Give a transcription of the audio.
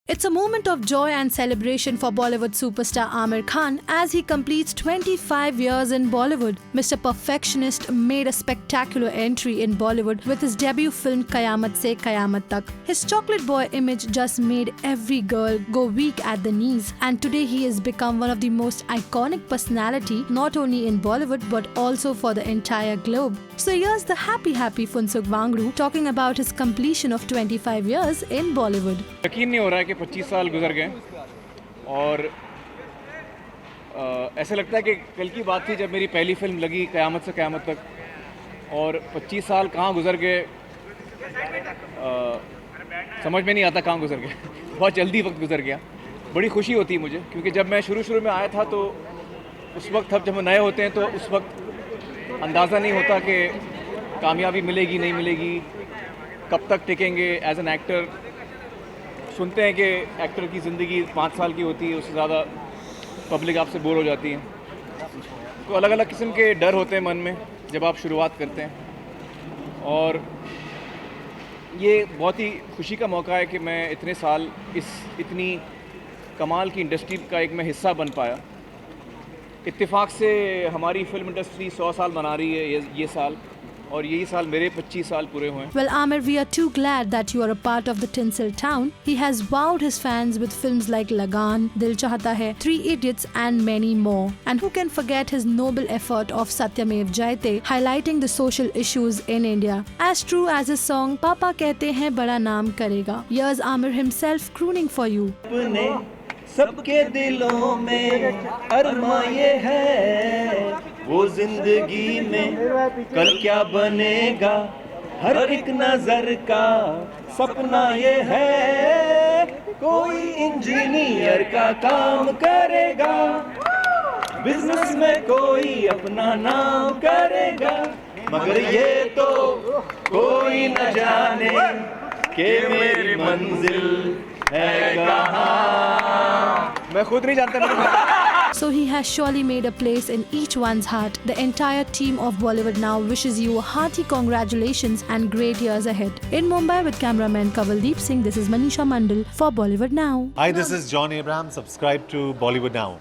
It's a moment of joy and celebration for Bollywood superstar Aamir Khan as he completes 25 years in Bollywood. Mr. Perfectionist made a spectacular entry in Bollywood with his debut film Qayamat Se Qayamat Tak. His chocolate boy image just made every girl go weak at the knees, and today he has become one of the most iconic personality not only in Bollywood but also for the entire globe. So here's the happy Funsuk Wangru talking about his completion of 25 years in Bollywood. यकीन नहीं हो रहा है कि 25 साल गुजर गए और ऐसा लगता है कि कल की बात थी जब मेरी पहली फिल्म लगी क़यामत से क़यामत तक और 25 साल कहाँ गुजर गए समझ में नहीं आता कहाँ गुजर गए बहुत जल्दी वक्त गुजर गया। बड़ी खुशी होती है मुझे क्योंकि जब मैं शुरू में आया था तो उस वक्त जब हम नए होते हैं तो उस वक्त अंदाज़ा नहीं होता कि कामयाबी मिलेगी नहीं मिलेगी, कब तक टिकेंगे एज एन एक्टर। सुनते हैं कि एक्टर की ज़िंदगी 5 साल की होती है, उससे ज़्यादा पब्लिक आपसे बोर हो जाती है। तो अलग अलग किस्म के डर होते हैं मन में जब आप शुरुआत करते हैं और ये बहुत ही खुशी का मौका है कि मैं इतने साल इतनी कमाल की इंडस्ट्री का एक मैं हिस्सा बन पाया। इत्तेफाक से हमारी फिल्म इंडस्ट्री 100 साल मना रही है ये साल और यही साल मेरे 25 साल पूरे हुए हैं। Well, Aamir, we are too glad that you are a part of the Tinsel town. He has wowed his fans with films like Lagaan, Dil Chahta Hai, Three Idiots and many more. And who can forget his noble effort of Satyamev Jayate, highlighting the social issues in India. As true as his song Papa Kehte Hain Bada Naam Karega. Here's Aamir himself crooning for you. सबके दिलों में अरमा ये है वो जिंदगी में कल क्या बनेगा, हर एक नजर का सपना ये है कोई इंजीनियर का काम करेगा, बिजनेस में कोई अपना नाम करेगा, मगर ये तो कोई न जाने कि मेरी मंजिल है कहाँ। मैं खुद नहीं जानता। So he has surely made a place in each one's heart. The entire team of Bollywood Now wishes you a hearty congratulations and great years ahead. In Mumbai with cameraman Kavaldeep Singh, this is Manisha Mandal for Bollywood Now. Hi, this is John Abraham. Subscribe to Bollywood Now.